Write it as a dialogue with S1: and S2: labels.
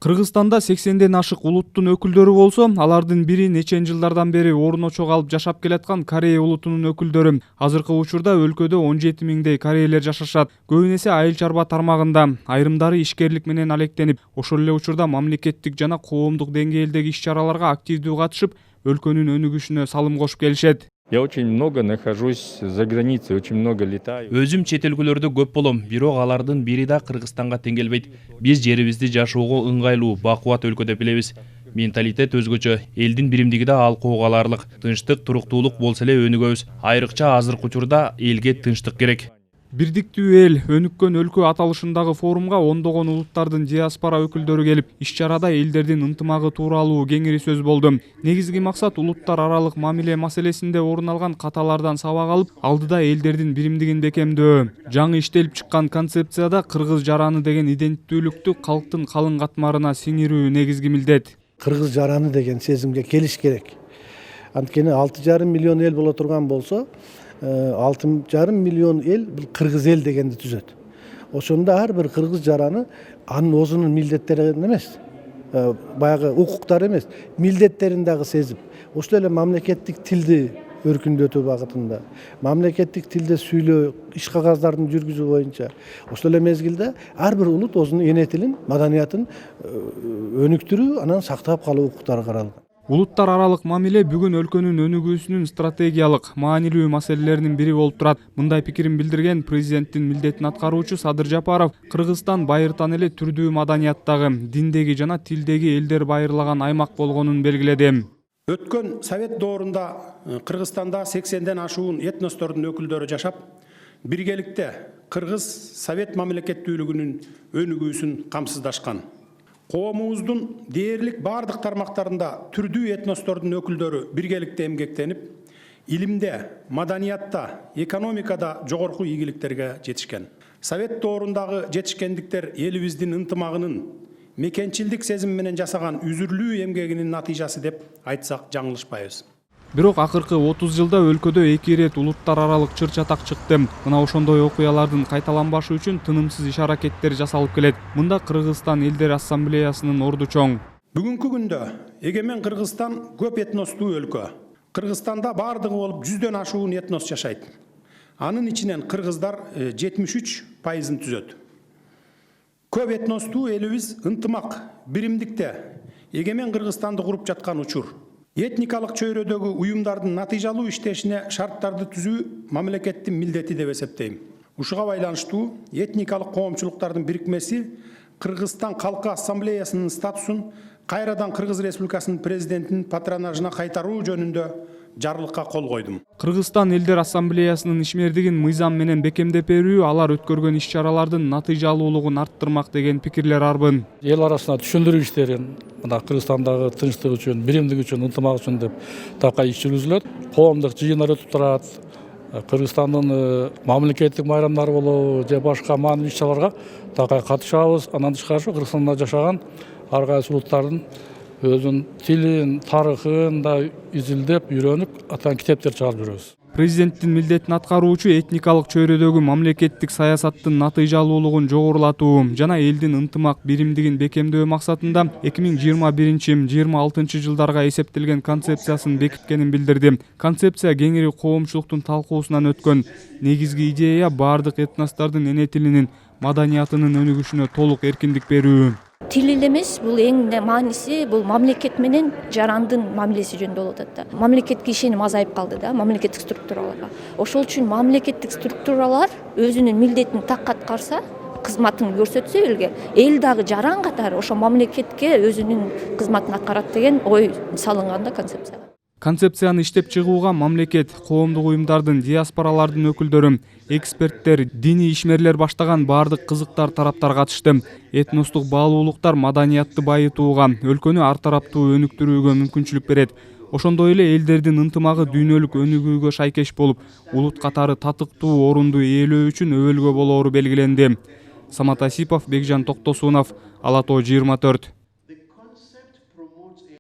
S1: Кыргызстанда 80ден ашык улуттун өкүлдөрү болсо, алардын бири нечен жылдардан бери орун очок алып жашап келаткан Корея улутунун өкүлдөрү. Азыркы учурда өлкөдө 17 миңдей корейлер жашашат. Көбүн эсе айыл чарба тармагында, айрымдары ишкерлик менен алектенип, ошол эле учурда мамлекеттик жана коомдук деңгээлдеги иш-чараларга активдүү катышып, өлкөнүн өнүгүшүнө салым кошуп келишет.
S2: Я очень много нахожусь за границей, очень много летаю.
S3: Өзүм чет өлкөлөрдө көп болом, бирок алардын бири да Кыргызстанга тең келбейт. Биз жерибизди жашоого ыңгайлуу, бакубат өлкө деп билебиз. Менталитет өзгөчө, элдин биримдиги да алкууга аларлык. Тынчтык, туруктуулук болсо эле өнүгөбүз. Айрыкча азыркы учурда элге тынчтык керек.
S1: Бирдиктүү эл, өнүккөн өлкө аталышындагы форумга ондогон улуттардын диаспора өкүлдөрү келип, иш-чарада элдердин ынтымагы тууралуу кеңири сөз болду. Негизги максат улуттар аралык мамиле маселесинде орун алган каталардан сабак алып, алдыда элдердин биримдигин бекемдөө. Жаңы иштелип чыккан концепцияда кыргыз жараны деген иденттүүлүктү калктын калың катмарына сиңирүү негизги милдет.
S4: Кыргыз жараны деген сезимге келиш керек. Анткени 6,5 миллион эл боло турган болсо, 6,5 миллион эл бул кыргыз эл дегенди түзөт. Ошондо ар бир кыргыз жараны анын өзүнүн милдеттерин эмес, баягы укуктары эмес, милдеттерин дагы сезип, ошол эле мамлекеттик тилди өркүндөтүү багытында, мамлекеттик тилде сүйлөө, иш кагаздарын жүргүзүү боюнча, ошол эле мезгилде ар бир улут өзүнүн эне тилин, маданиятын өнүктүрүү, анан сактап калуу укуктары каралган.
S1: Улуттар аралык мамиле бүгүн өлкөнүн өнүгүүсүнүн стратегиялык, маанилүү маселелеринин бири болуп турат. Мындай пикирин билдирген президенттин милдетин аткаруучу Садыр Жапаров, Кыргызстан байыртан эле түрдүү маданияттагы, диндеги жана тилдеги элдер байырлаган аймак болгонун белгиледи.
S5: Өткөн Совет доорунда Кыргызстанда 80ден ашуун этностордун өкүлдөрү жашап, биргеликте Кыргыз Совет мамлекеттүүлүгүнүн өнүгүүсүн камсыздашкан. Коомубуздун дээрлик бардык тармактарында түрдүү этностордун өкүлдөрү биргеликте эмгектенип, илимде, маданиятта, экономикада жогорку ийгиликтерге жетишкен. Совет доорундагы жетишкендиктер элибиздин ынтымагынын, мекенчилдик сезим менен жасаган үзүрлүү эмгегинин натыйжасы деп айтсак жаңылышпайбыз.
S1: Бирок акыркы 30 жылда өлкөдө 2 ирет улуттар аралык чыр-чатак чыкты. Мына ошондой окуялардын кайталанбашы үчүн тынымсыз иш-аракеттер жасалып келет. Мында Кыргызстан элдер ассамблеясынын орду чоң.
S5: Бүгүнкү күндө эгемен Кыргызстан көп этностуу өлкө. Кыргызстанда бардыгы болуп 100ден ашуун этнос жашайт. Анын ичинен кыргыздар 73%-ын түзөт. Көп этностуу элибиз ынтымак, биримдикте эгемен Кыргызстанды куруп жаткан учур. Этникалык чөйрөдөгү уюмдардын натыйжалуу иштешине шарттарды түзүү мамлекеттин милдети деп эсептейм. Ушуга байланыштуу этникалык коомчулуктардын бирикмеси Кыргызстан Калкы Ассамблеясынын статусун кайрадан Кыргыз Республикасынын президентинин патронажына кайтаруу жөнүндө жарлыкка кол койдум.
S1: Кыргызстан элдер ассамблеясынын ишмердигин мыйзам менен бекемдеп берүү алар өткөргөн иш-чаралардын натыйжалуулугун арттырмак деген пикирлер арбын.
S6: Эл арасында түшүндүрүү иштерин мына Кыргызстандагы тынчтык үчүн, биримдик үчүн, ынтымак үчүн деп такай иш жүргүзүлөт. Коомдук жыйындар өтүп турат. Кыргызстандын мамлекеттик майрамдары болобу же башка маанилүү иш-чараларга такай катышабыз. Андан тышкары Кыргызстанда жашаган ар кайсы улуттардын өзүнүн тилин, тарыхын да изилдеп, үйрөнүп, атан китептер чыгарып жүрөбүз.
S1: Президенттин милдетин аткаруучу этникалык чөйрөдөгү мамлекеттик саясаттын натыйжалуулугун жогорулатуу жана элдин ынтымак биримдигин бекемдөө максатында 2021-26 жылдарга эсептелген концепциясын бекиткенин билдирди. Концепция кеңири коомчулуктун талкуусунан өткөн. Негизги идея бардык этностордун эне тилинин, маданиятынын өнүгүшүнө толук эркиндик берүү.
S7: Тил эле эмес, бул эң мааниси бул мамлекет менен жарандын мамилеси жөнүндө болуп атат да. Мамлекетке ишеним азайып калды да, мамлекеттик структураларга. Ошол үчүн мамлекеттик структуралар өзүнүн милдетин так аткарса, кызматын көрсөтсө элге, эл дагы жаран катары ошо мамлекетке өзүнүн кызматын аткарат деген ой салынган да концепцияга.
S1: Концепцияны иштеп чыгууга мамлекет, коомдук уюмдардын, диаспоралардын өкүлдөрү, эксперттер, диний ишмерлер баштаган бардык кызыктар тараптар катышты. Этностук баалуулуктар маданиятты байытууга, өлкөнү ар тараптуу өнүктүрүүгө мүмкүнчүлүк берет. Ошондой эле элдердин ынтымагы дүйнөлүк өнүгүүгө шайкеш болуп, улут катары татыктуу орунду ээлөө үчүн өбөлгө болоору белгиленди. Самат Асипов, Бекжан Токтосунов, Ала Тоо 24.